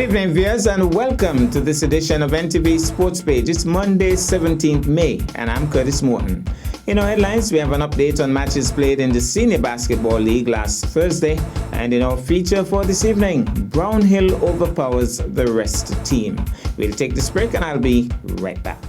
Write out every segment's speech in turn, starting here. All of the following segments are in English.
evening, viewers, and welcome to this edition of NTV Sports Page. It's Monday, 17th May, and I'm Curtis Morton. In our headlines, we have an update on matches played in the Senior Basketball League last Thursday, and in our feature for this evening, Brownhill overpowers the rest team. We'll take this break, and I'll be right back.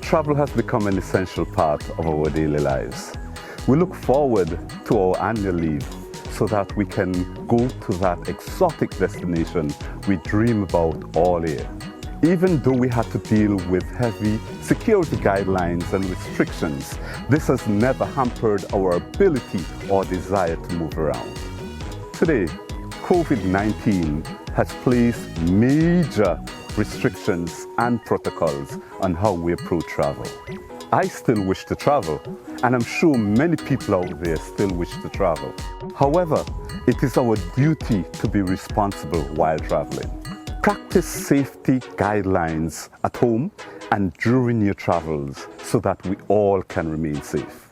Travel has become an essential part of our daily lives. We look forward to our annual leave so that we can go to that exotic destination we dream about all year. Even though we had to deal with heavy security guidelines and restrictions, this has never hampered our ability or desire to move around. Today, COVID-19 has placed major restrictions and protocols on how we approach travel. I still wish to travel, and I'm sure many people out there still wish to travel. However, it is our duty to be responsible while traveling. Practice safety guidelines at home and during your travels so that we all can remain safe.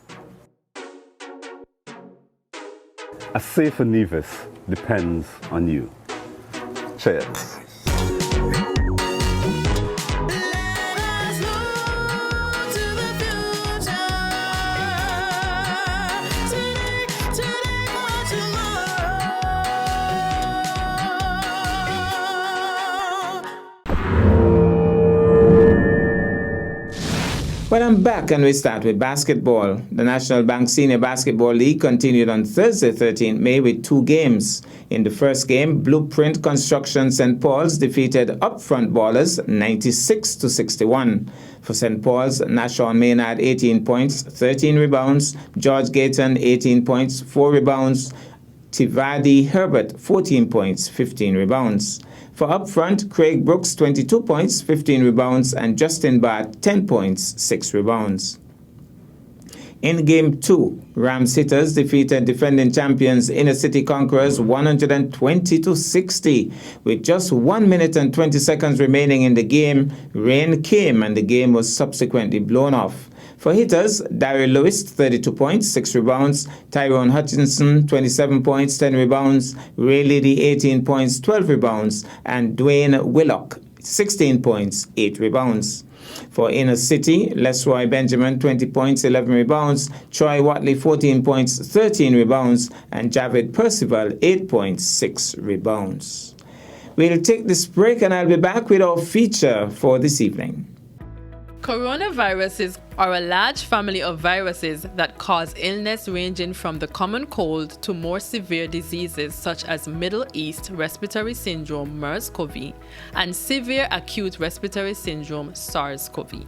A safer Nevis depends on you. Cheers. Well, I'm back, and we start with basketball. The National Bank Senior Basketball League continued on Thursday, 13th May, with two games. In the first game, Blueprint Construction St. Paul's defeated Upfront Ballers 96-61. For St. Paul's, Nashon Maynard 18 points, 13 rebounds, George Gayton 18 points, 4 rebounds, Tivadi Herbert 14 points, 15 rebounds. For Upfront, Craig Brooks 22 points, 15 rebounds, and Justin Bart 10 points, 6 rebounds. In Game 2, Rams hitters defeated defending champions Inner City Conquerors 120-60. With just 1 minute and 20 seconds remaining in the game, rain came and the game was subsequently blown off. For hitters, Daryl Lewis, 32 points, 6 rebounds, Tyrone Hutchinson, 27 points, 10 rebounds, Ray Liddy, 18 points, 12 rebounds, and Dwayne Willock, 16 points, 8 rebounds. For Inner City, Lesroy Benjamin, 20 points, 11 rebounds, Troy Watley, 14 points, 13 rebounds, and Javid Percival, 8 points, 6 rebounds. We'll take this break, and I'll be back with our feature for this evening. Coronaviruses are a large family of viruses that cause illness ranging from the common cold to more severe diseases such as Middle East Respiratory Syndrome MERS-CoV and Severe Acute Respiratory Syndrome SARS-CoV.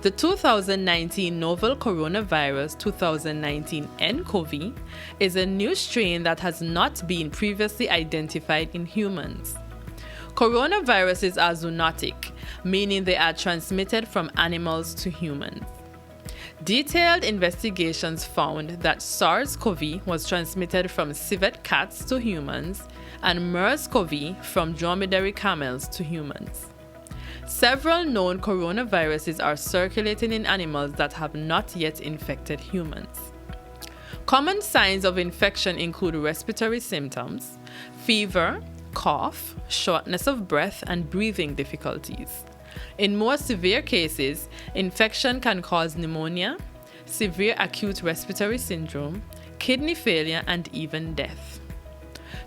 The 2019 novel coronavirus 2019 nCoV is a new strain that has not been previously identified in humans. Coronaviruses are zoonotic, meaning they are transmitted from animals to humans. Detailed investigations found that SARS-CoV was transmitted from civet cats to humans and MERS-CoV from dromedary camels to humans. Several known coronaviruses are circulating in animals that have not yet infected humans. Common signs of infection include respiratory symptoms, fever, cough, shortness of breath, and breathing difficulties. In more severe cases, infection can cause pneumonia, severe acute respiratory syndrome, kidney failure, and even death.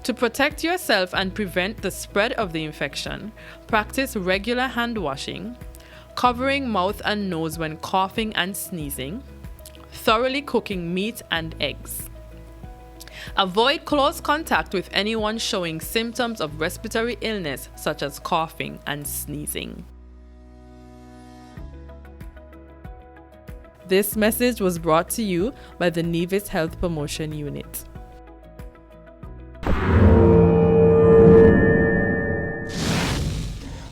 To protect yourself and prevent the spread of the infection, practice regular hand washing, covering mouth and nose when coughing and sneezing, thoroughly cooking meat and eggs. Avoid close contact with anyone showing symptoms of respiratory illness such as coughing and sneezing. This message was brought to you by the Nevis Health Promotion Unit.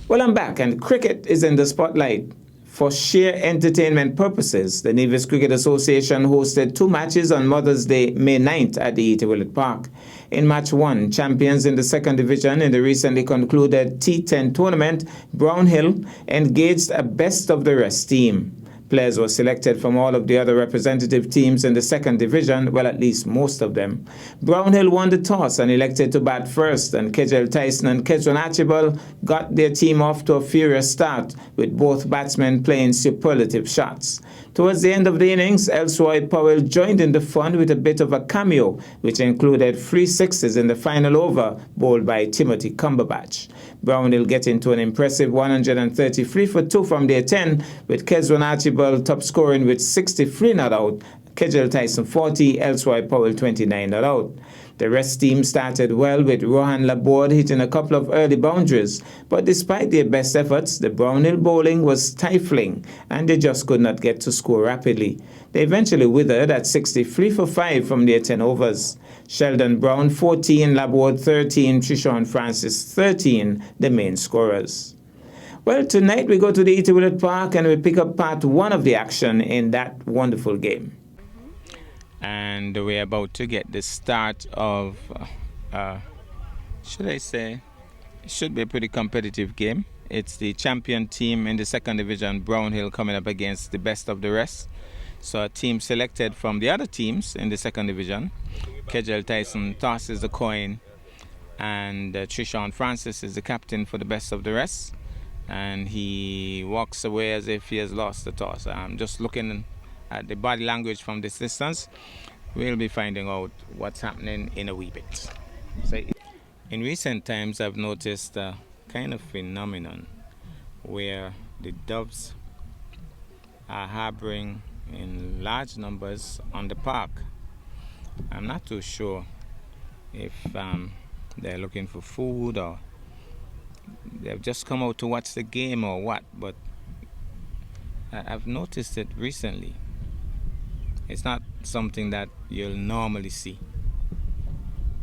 Well, I'm back, and cricket is in the spotlight. For sheer entertainment purposes, the Nevis Cricket Association hosted 2 matches on Mother's Day, May 9th at the E.T. Willett Park. In match 1, champions in the 2nd division in the recently concluded T10 tournament, Brownhill, engaged a best-of-the-rest team. Players were selected from all of the other representative teams in the 2nd division, well, at least most of them. Brownhill won the toss and elected to bat first, and Kegel Tyson and Kedron Archibald got their team off to a furious start, with both batsmen playing superlative shots. Towards the end of the innings, Elsroy Powell joined in the fun with a bit of a cameo, which included 3 sixes in the final over, bowled by Timothy Cumberbatch. Brownhill getting to an impressive 133 for 2 from their 10, with Kedron Archibald top scoring with 63 not out, Kegel Tyson 40, Elsroy Powell 29 not out. The rest team started well, with Rohan Laborde hitting a couple of early boundaries, but despite their best efforts, the Brownhill bowling was stifling and they just could not get to score rapidly. They eventually withered at 63 for 5 from their 10 overs. Sheldon Brown 14, Laborde 13, Trishawn Francis 13, the main scorers. Well, tonight we go to the E.T. Willett Park and we pick up part 1 of the action in that wonderful game. And we're about to get the start of, should I say, it should be a pretty competitive game. It's the champion team in the 2nd division, Brownhill, coming up against the best of the rest. So a team selected from the other teams in the 2nd division. Kegel Tyson tosses the coin, and Trishawn Francis is the captain for the best of the rest. And he walks away as if he has lost the toss. I'm just looking at the body language from this distance. We'll be finding out what's happening in a wee bit. So in recent times, I've noticed a kind of phenomenon where the doves are harboring in large numbers on the park. I'm not too sure if they're looking for food or they've just come out to watch the game or what, but I've noticed it recently. It's not something that you'll normally see,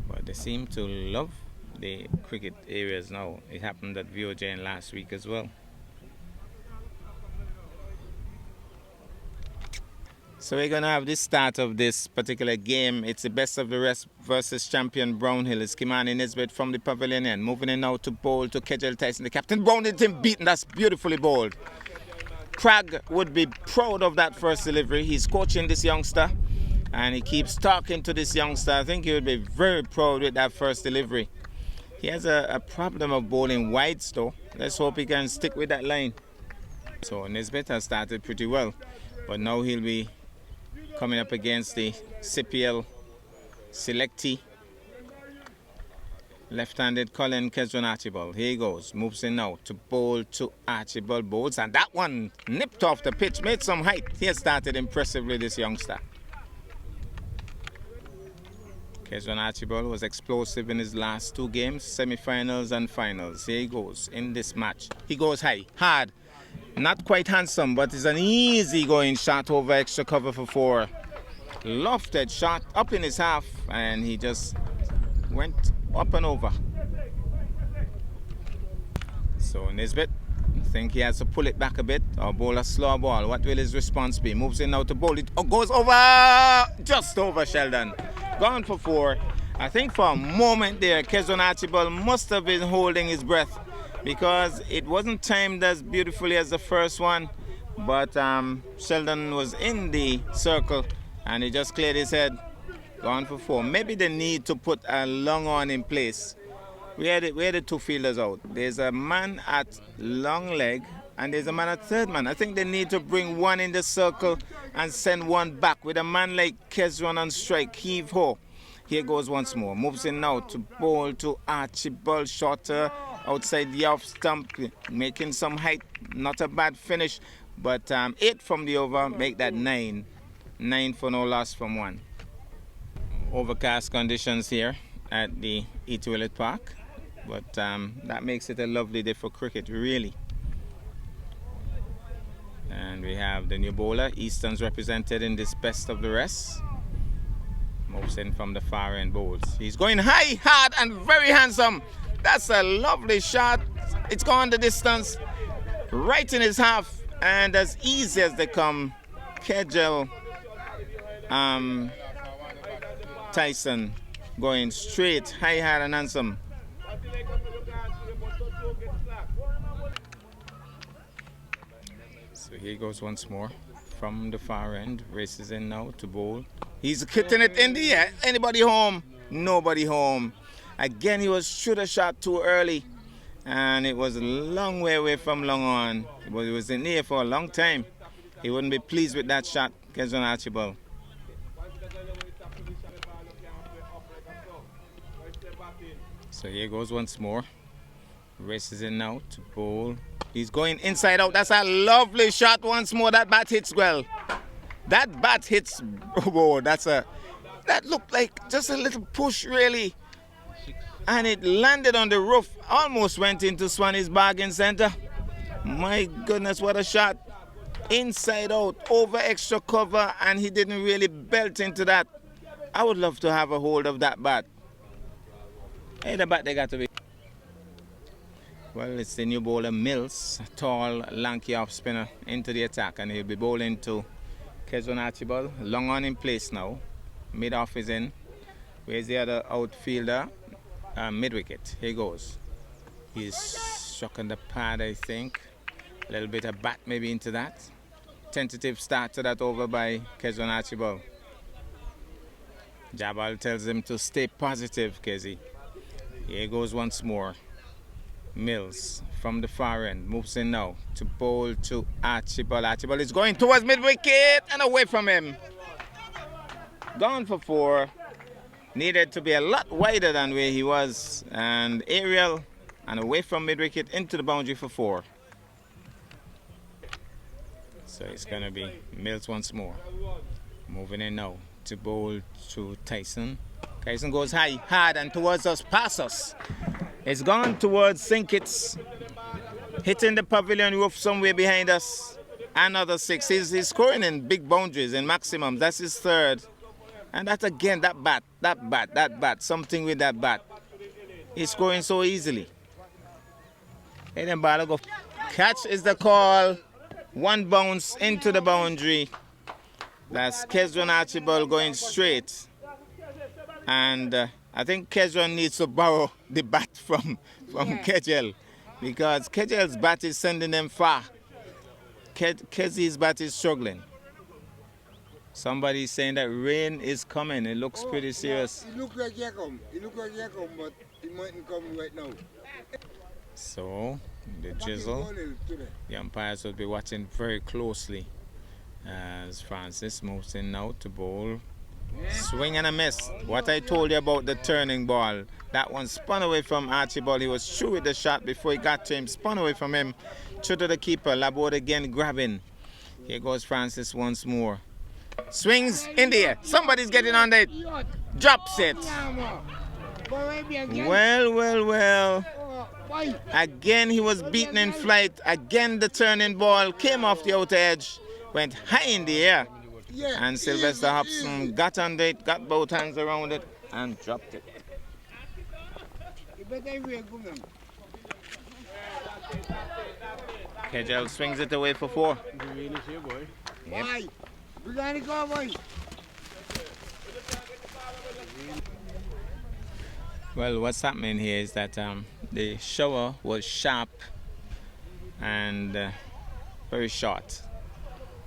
but they seem to love the cricket areas now. It happened at VOJN last week as well. So we're going to have the start of this particular game. It's the best of the rest versus champion Brownhill. It's Kimani Nisbet from the pavilion end. Moving in now to bowl to Kegel Tyson. The captain Brownhill team beaten. That's beautifully bowled. Cragg would be proud of that first delivery. He's coaching this youngster and he keeps talking to this youngster. I think he would be very proud with that first delivery. He has a problem of bowling wides though. Let's hope he can stick with that line. So Nisbet has started pretty well, but now he'll be coming up against the CPL selectee, left-handed Colin Kedron Archibald. Here he goes, moves in now to bowl to Archibald, bowls, and that one nipped off the pitch, made some height. He has started impressively, this youngster. Kedron Archibald was explosive in his last 2 games, semi-finals and finals. Here he goes in this match. He goes high, hard, not quite handsome, but it's an easy going shot over extra cover for 4. Lofted shot up in his half, and he just went up and over. So Nisbet, I think he has to pull it back a bit or bowl a slow ball. What will his response be? Moves in now to bowl it. Oh, goes over, just over Sheldon. Gone for 4. I think for a moment there, Kedron Archibald must have been holding his breath because it wasn't timed as beautifully as the first one. But Sheldon was in the circle and he just cleared his head. Gone for 4. Maybe they need to put a long on in place. Where are the 2 fielders out? There's a man at long leg and there's a man at third man. I think they need to bring one in the circle and send one back with a man like Kedron on strike. Heave ho. Here goes once more. Moves in now to bowl to Archibald, shorter outside the off stump, making some height. Not a bad finish, but 8 from the over, make that 9. 9 for no loss from 1. Overcast conditions here at the E.T. Willett Park, but that makes it a lovely day for cricket, really. And we have the new bowler, Easton's represented in this best of the rest. Moves in from the far end, bowls. He's going high, hard, and very handsome. That's a lovely shot. It's gone the distance, right in his half, And as easy as they come, Kegel Tyson going straight, high, hard, and handsome. So here goes once more from the far end. Races in now to bowl. He's hitting it in the air. Anybody home? Nobody home. Again, he should have shot too early. And it was a long way away from long on. But it was in the air for a long time. He wouldn't be pleased with that shot, Kezron Archibald. So here goes once more. Races in now to bowl. He's going inside out. That's a lovely shot once more. That bat hits well. That bat hits. Oh, that looked like just a little push really. And it landed on the roof. Almost went into Swanee's bargain center. My goodness, what a shot. Inside out, over extra cover, and he didn't really belt into that. I would love to have a hold of that bat. Hey, the bat they got to be. Well, it's the new bowler Mills, tall, lanky off spinner into the attack, and he'll be bowling to Kezron Archibald. Long on in place now. Mid off is in. Where's the other outfielder? Mid wicket. Here he goes. He's struck on the pad, I think. A little bit of bat maybe into that. Tentative start to that over by Kezron Archibald. Jabal tells him to stay positive, Kezi. Here goes once more. Mills from the far end moves in now to bowl to Archibald. Archibald is going towards mid-wicket and away from him. Gone for 4. Needed to be a lot wider than where he was. And aerial and away from mid-wicket into the boundary for 4. So it's going to be Mills once more. Moving in now to bowl to Tyson. Tyson goes high, hard, and towards us, past us. It's gone towards Sinkits, hitting the pavilion roof somewhere behind us. Another 6. He's scoring in big boundaries, in maximums. That's his 3rd. And that again, that bat, something with that bat. He's scoring so easily. Aiden Balogo. Catch is the call. 1 bounce into the boundary. That's Kezron Archibald going straight. And I think Kezron needs to borrow the bat from Kegel, because Kegel's bat is sending them far. Kezi's bat is struggling. Somebody's saying that rain is coming. It looks pretty serious. It looks like it come. It looks like it come, but it mightn't come right now. So the drizzle. The umpires will be watching very closely as Francis moves in now to bowl. Swing and a miss. What I told you about the turning ball. That one spun away from Archibald. He was through with the shot before he got to him. Spun away from him. Through to the keeper. Laborde again grabbing. Here goes Francis once more. Swings in the air. Somebody's getting on it. Drops it. Well. Again he was beaten in flight. Again the turning ball came off the outer edge. Went high in the air. And Sylvester Hobson got under it, got both hands around it, and dropped it. Kegel swings it away for 4. Yep. Well, what's happening here is that the shower was sharp and very short.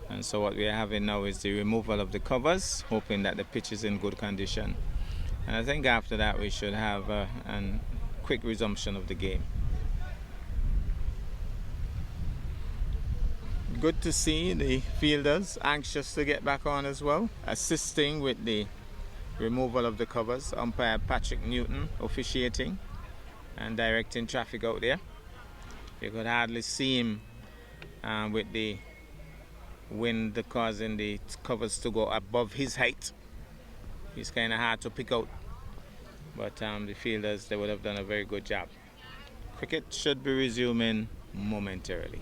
And so what we're having now is the removal of the covers, hoping that the pitch is in good condition. And I think after that we should have a quick resumption of the game. Good to see the fielders anxious to get back on as well, assisting with the removal of the covers. Umpire Patrick Newton officiating and directing traffic out there. You could hardly see him with the wind causing the covers to go above his height. He's kind of hard to pick out, but the fielders, they would have done a very good job. Cricket should be resuming momentarily.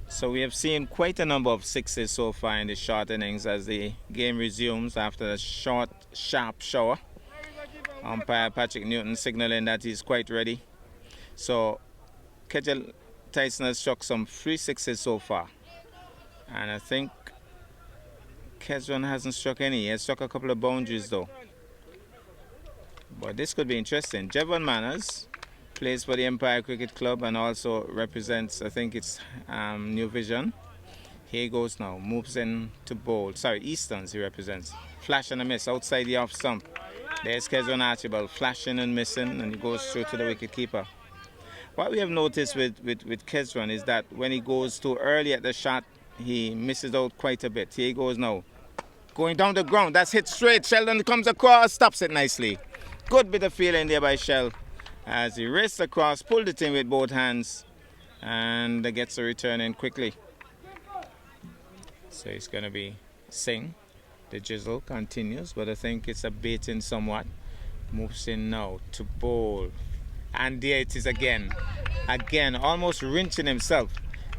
So we have seen quite a number of 6s so far in the short innings as the game resumes after a short, sharp shower. Umpire Patrick Newton signaling that he's quite ready. So Kegel Tyson has struck some 3-6s so far. And I think Kezron hasn't struck any. He has struck a couple of boundaries though. But this could be interesting. Jevon Manners plays for the Empire Cricket Club and also represents, I think it's New Vision. Here he goes now, moves in to bowl. Sorry, Easterns he represents. Flash and a miss outside the off stump. There's Kezron Archibald flashing and missing, and he goes through to the wicket keeper. What we have noticed with Kezron is that when he goes too early at the shot, he misses out quite a bit. Here he goes now. Going down the ground, that's hit straight. Sheldon comes across, stops it nicely. Good bit of feeling there by Shell as he raced across, pulled it in with both hands, and gets a return in quickly. So it's going to be Singh. The drizzle continues, but I think it's abating somewhat. Moves in now to bowl. And there it is again. Again, almost wrenching himself.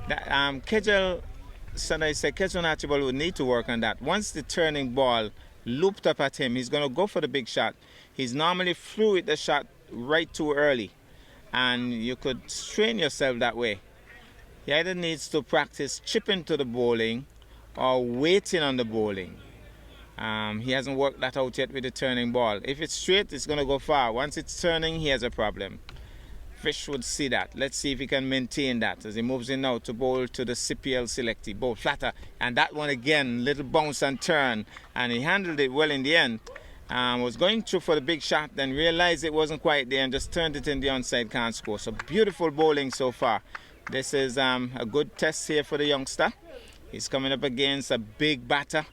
Kezron Archibald would need to work on that. Once the turning ball looped up at him, he's going to go for the big shot. He's normally through with the shot right too early, and you could strain yourself that way. He either needs to practice chipping to the bowling or waiting on the bowling. He hasn't worked that out yet with the turning ball. If it's straight, it's going to go far. Once it's turning, he has a problem. Fish would see that. Let's see if he can maintain that as he moves in now to bowl to the CPL selectee. Bowl flatter, and that one again, little bounce and turn, and he handled it well in the end. Was going through for the big shot, then realized it wasn't quite there and just turned it in the onside, can't score. So beautiful bowling so far. This is a good test here for the youngster. He's coming up against a big batter,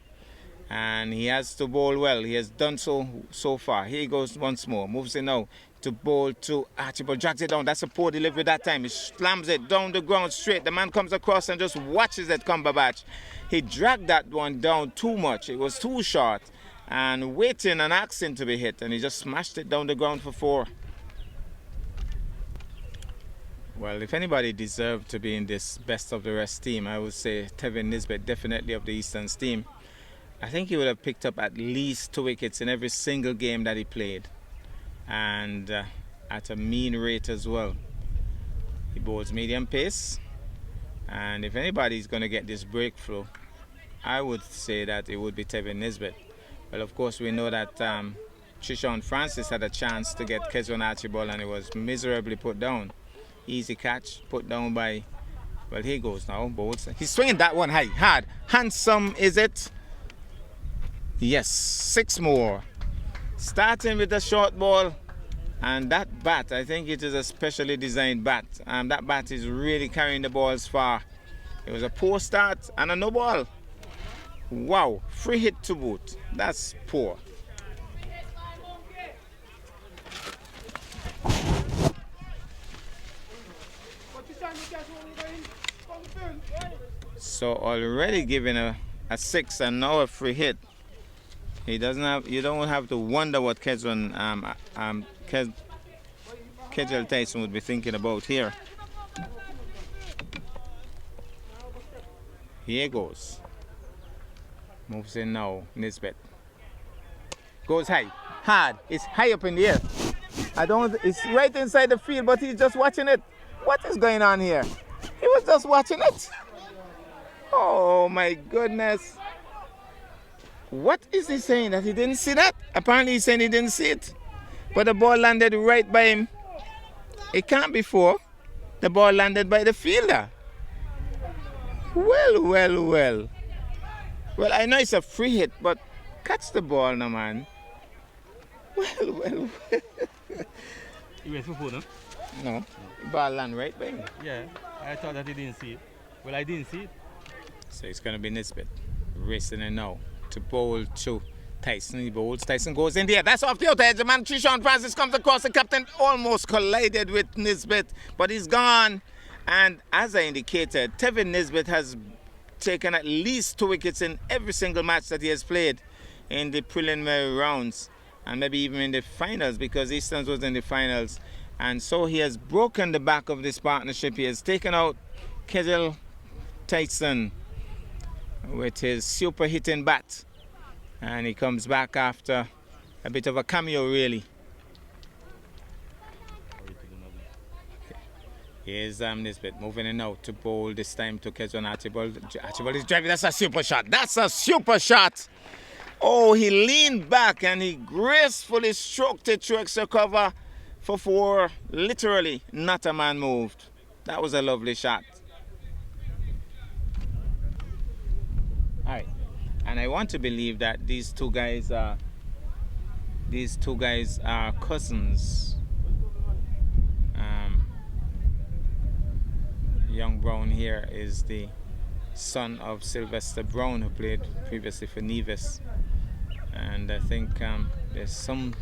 and he has to bowl well. He has done so far. Here he goes once more. Moves in now to bowl to Archibald. Drags it down. That's a poor delivery that time. He slams it down the ground straight. The man comes across and just watches it come back. He dragged that one down too much. It was too short. And waiting and asking to be hit. And he just smashed it down the ground for 4. Well, if anybody deserved to be in this best of the rest team, I would say Tevin Nisbet, definitely of the Easterns team. I think he would have picked up at least 2 wickets in every single game that he played. And at a mean rate as well. He bowls medium pace. And if anybody's going to get this breakthrough, I would say that it would be Tevin Nisbet. Well, of course, we know that Trishawn Francis had a chance to get Kezron Archibald, and it was miserably put down. Easy catch, put down by, well, here he goes now, bowls. He's swinging that one high, hard. Handsome, is it? Yes, 6 more. Starting with the short ball, and that bat, I think it is a specially designed bat. That bat is really carrying the balls far. It was a poor start and a no ball. Wow, free hit to boot. That's poor. So already given a 6 and now a free hit. He doesn't have. You don't have to wonder what Kezron Tyson would be thinking about here. Here goes. Moves in now, Nisbet. Goes high, hard. It's high up in the air. It's right inside the field, but he's just watching it. What is going on here? He was just watching it. Oh my goodness. What is he saying? That he didn't see that? Apparently he's saying he didn't see it. But the ball landed right by him. It can't be 4. The ball landed by the fielder. Well, well, well. Well, I know it's a free hit, but catch the ball now, man. Well, well, well. He went for 4, no? No, the ball landed right by him. Yeah, I thought that he didn't see it. Well, I didn't see it. So it's going to be Nisbet racing it now to bowl to Tyson. He bowls. Tyson goes in there. That's off the outer edge. The man, Trishawn Francis, comes across. The captain almost collided with Nisbet, but he's gone. And as I indicated, Tevin Nisbet has taken at least 2 wickets in every single match that he has played in the preliminary rounds and maybe even in the finals, because Easterns was in the finals. And so he has broken the back of this partnership. He has taken out Kezron Tyson with his super hitting bat, and he comes back after a bit of a cameo, really. Here's Nisbet moving in now to bowl, this time to Kezron Archibald. Archibald is driving. That's a super shot. That's a super shot. Oh, he leaned back and he gracefully stroked it through extra cover for 4. Literally, not a man moved. That was a lovely shot. All right. And I want to believe that these two guys are cousins. Young Brown here is the son of Sylvester Brown, who played previously for Nevis, and I think there's some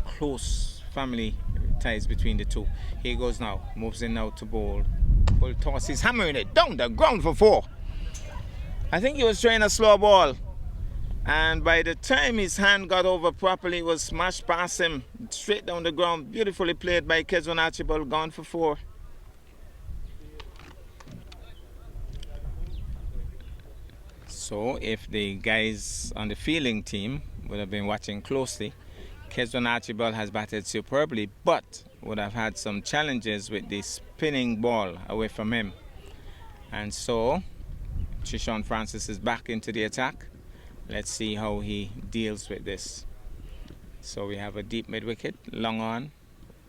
close family ties between the two. Here he goes now, moves in now to bowl. Full toss, he's hammering it down the ground for 4. I think he was trying a slow ball, and by the time his hand got over properly, it was smashed past him straight down the ground. Beautifully played by Kezron Archibald, gone for 4. So if the guys on the fielding team would have been watching closely, Kezron Archibald has batted superbly, but would have had some challenges with the spinning ball away from him. And so Trishawn Francis is back into the attack. Let's see how he deals with this. So we have a deep mid-wicket, long on,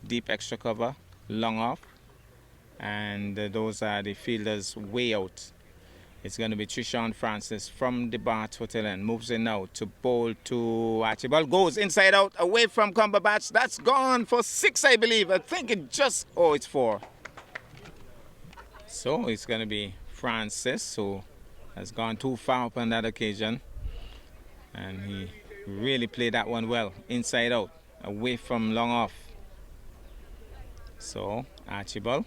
deep extra cover, long off, and those are the fielders way out. It's going to be Trishawn Francis from the Bath Hotel End. Moves in now to bowl to Archibald. Goes inside out, away from Cumberbatch. That's gone for 6, I believe. I think it just... Oh, it's 4. So it's going to be Francis, who has gone too far up on that occasion. And he really played that one well. Inside out, away from long off. So Archibald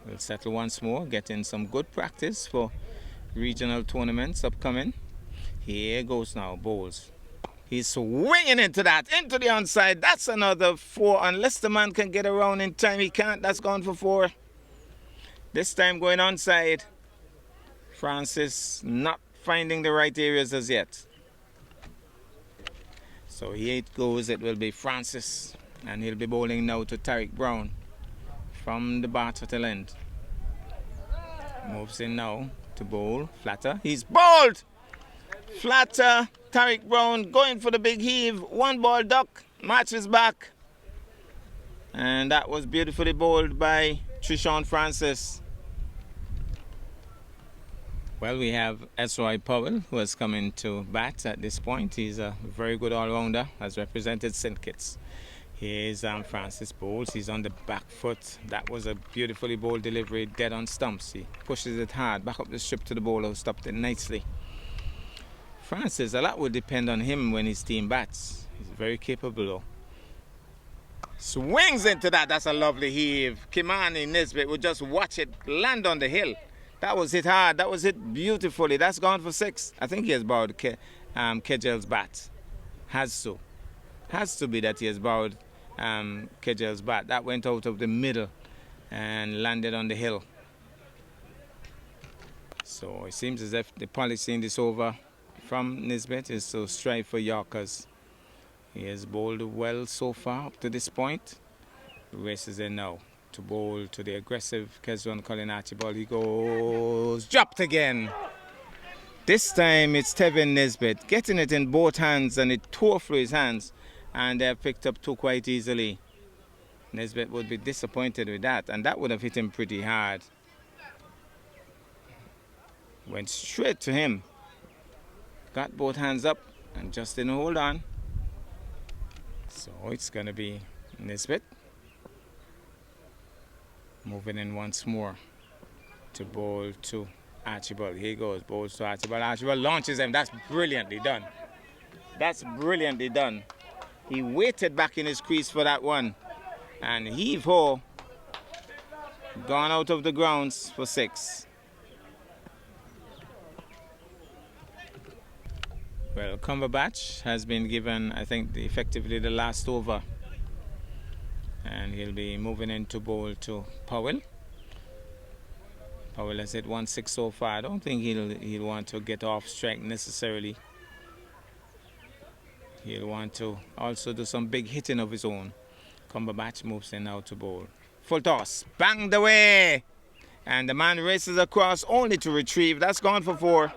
will settle once more, getting some good practice for regional tournaments upcoming. Here goes now, bowls. He's swinging into that, into the onside. That's another 4. Unless the man can get around in time, he can't. That's gone for 4. This time going onside. Francis not finding the right areas as yet. So here it goes. It will be Francis, and he'll be bowling now to Tariq Brown from the Bath Hotel End. Moves in now to bowl. Flatter. He's bowled! Flatter. Tariq Brown going for the big heave. 1 ball duck. Match is back. And that was beautifully bowled by Trishawn Francis. Well, we have Esroy Powell, who has come into bat at this point. He's a very good all-rounder, has represented St. Kitts. Here's Francis bowls. He's on the back foot. That was a beautifully bowled delivery, dead on stumps. He pushes it hard, back up the strip to the bowler, who stopped it nicely. Francis, a lot would depend on him when his team bats. He's very capable, though. Swings into that. That's a lovely heave. Kimani Nisbet would just watch it land on the hill. That was hit hard. That was hit beautifully. That's gone for 6. I think he has bowed Kejel's bat. Has to be that he has bowed Kejel's bat. That went out of the middle and landed on the hill. So it seems as if the policy in this over from Nisbet is to strive for Yorkers. He has bowled well so far up to this point. The race is in now to bowl to the aggressive Kezron Colin Archibald. He goes, dropped again. This time it's Tevin Nisbet getting it in both hands, and it tore through his hands, and they have picked up 2 quite easily. Nisbet would be disappointed with that, and that would have hit him pretty hard. Went straight to him. Got both hands up and just didn't hold on. So it's going to be Nisbet moving in once more to bowl to Archibald. Here he goes, bowls to Archibald. Archibald launches him. That's brilliantly done. That's brilliantly done. He waited back in his crease for that one. And heave-ho, gone out of the grounds for 6. Well, Cumberbatch has been given, I think, effectively the last over. And he'll be moving in to bowl to Powell. Powell has hit 1-6 so far. I don't think he'll want to get off strike necessarily. He'll want to also do some big hitting of his own. Cumberbatch moves in now to bowl. Full toss. Banged away. And the man races across only to retrieve. That's gone for 4.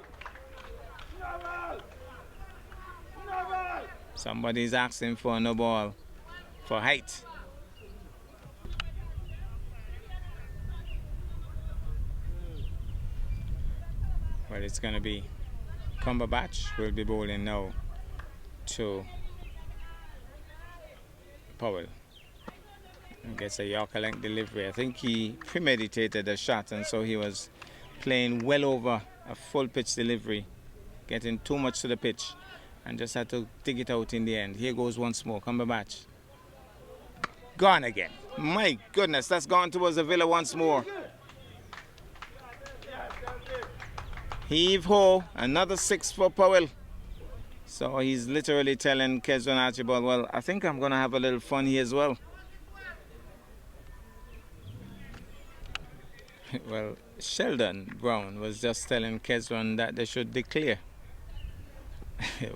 Somebody's asking for no ball for height. Well, it's going to be Cumberbatch will be bowling now to Powell. Gets a Yorker length delivery. I think he premeditated the shot, and so he was playing well over a full pitch delivery, getting too much to the pitch, and just had to dig it out in the end. Here goes once more, Cumberbatch. Gone again. My goodness, that's gone towards the Villa once more. Heave ho, another 6 for Powell. So he's literally telling Kezron Archibald, well, I think I'm going to have a little fun here as well. Well, Sheldon Brown was just telling Kezron that they should declare.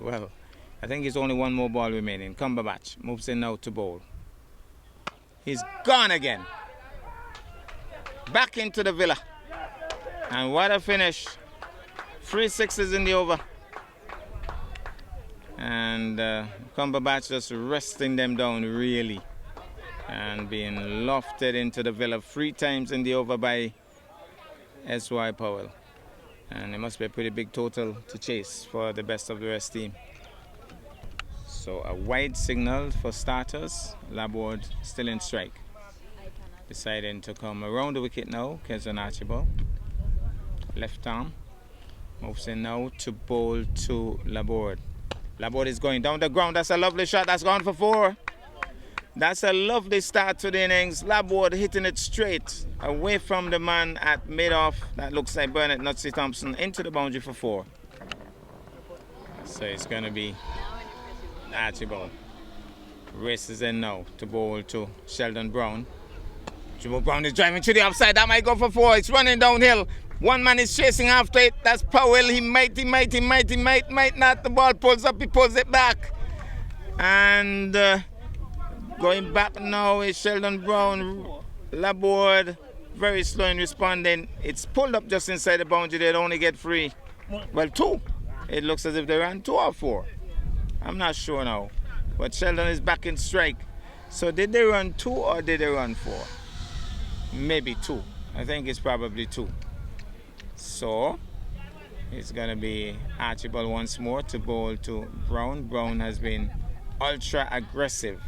Well, I think it's only one more ball remaining. Cumberbatch moves in now to bowl. He's gone again. Back into the Villa. And what a finish. 3 6s in the over. And Cumberbatch just resting them down really. And being lofted into the Villa 3 times in the over by S.Y. Powell. And it must be a pretty big total to chase for the best of the rest team. So a wide signal for starters. Laborde still in strike. Deciding to come around the wicket now. Kezron Archibald. Left arm. Moves in now to bowl to Laborde. Laborde is going down the ground. That's a lovely shot. That's gone for 4. That's a lovely start to the innings. Laborde hitting it straight away from the man at mid-off. That looks like Bernard Nutsy Thompson into the boundary for 4. So it's going to be Archibald. Races in now to bowl to Sheldon Brown. Jimbo Brown is driving to the upside. That might go for 4. It's running downhill. One man is chasing after it. That's Powell. He might not. The ball pulls up. He pulls it back. And going back now is Sheldon Brown. Laborde very slow in responding. It's pulled up just inside the boundary. They'd only get 3. Well, 2. It looks as if they ran 2 or 4. I'm not sure now. But Sheldon is back in strike. So did they run 2 or did they run 4? Maybe 2. I think it's probably 2. So it's going to be Archibald once more to bowl to Brown. Brown has been ultra aggressive.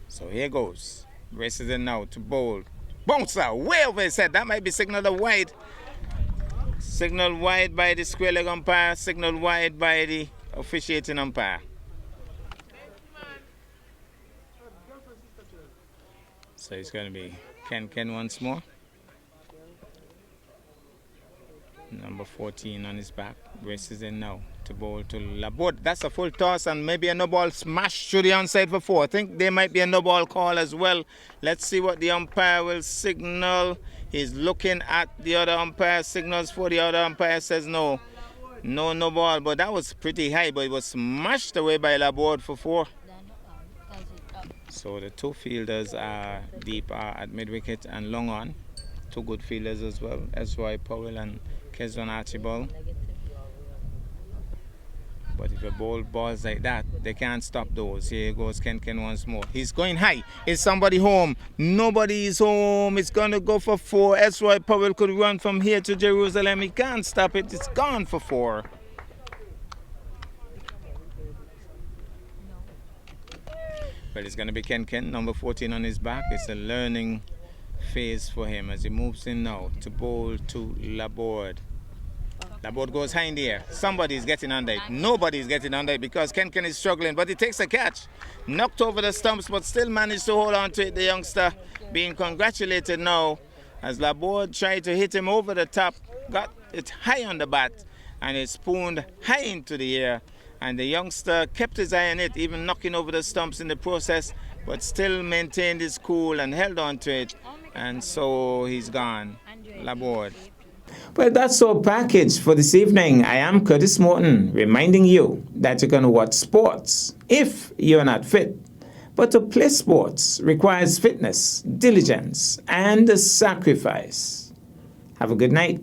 So here goes. Races in now to bowl. Bouncer way over his head. That might be signaled wide. Signaled wide by the square leg umpire. Signaled wide by the officiating umpire. So it's going to be Ken once more. Number 14 on his back. Races in now to bowl to Laborde. That's a full toss and maybe a no ball smash to the onside for 4. I think there might be a no ball call as well. Let's see what the umpire will signal. He's looking at the other umpire, signals for the other umpire, says no. No ball. But that was pretty high, but it was smashed away by Laborde for 4. So the 2 fielders are deep at mid-wicket and long on. 2 good fielders as well, S.Y. Powell and Kezron Archibald. But if you bowl balls like that, they can't stop those. Here goes Ken once more. He's going high. Is somebody home? Nobody is home. It's going to go for 4. S.Y. Powell could run from here to Jerusalem. He can't stop it. It's gone for 4. Well, it's going to be Ken, number 14 on his back. It's a learning phase for him as he moves in now to bowl to Laborde. Laborde goes high in the air. Somebody's getting under it. Nobody's getting under it because Ken is struggling, but he takes a catch. Knocked over the stumps, but still managed to hold on to it. The youngster being congratulated now as Laborde tried to hit him over the top. Got it high on the bat and it spooned high into the air. And the youngster kept his eye on it, even knocking over the stumps in the process, but still maintained his cool and held on to it. And so he's gone. Laborde. Well, that's our package for this evening. I am Curtis Morton, reminding you that you can watch sports if you're not fit, but But to play sports requires fitness, diligence, and sacrifice. Have a good night.